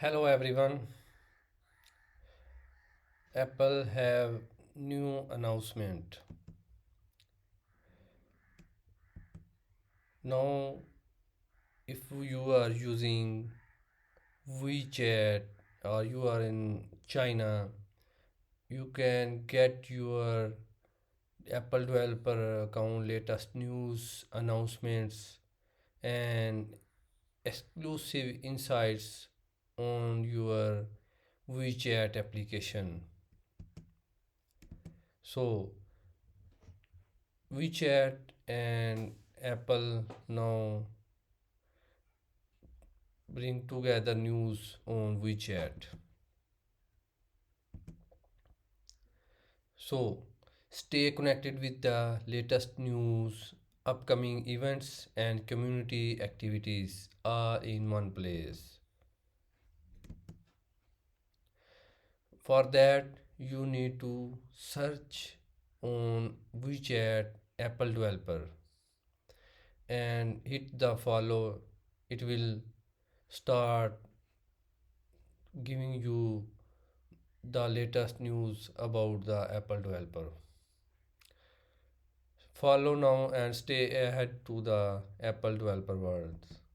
Hello everyone. Apple have new announcement. Now if you are using WeChat or you are in China, you can get your Apple Developer account latest news announcements and exclusive insights on your WeChat application. So WeChat and Apple now bring together news on WeChat. So stay connected with the latest news, upcoming events, and community activities are in one place. For that, you need to search on WeChat Apple Developer and hit the follow. It will start giving you the latest news about the Apple Developer. Follow now and stay ahead to the Apple developer world.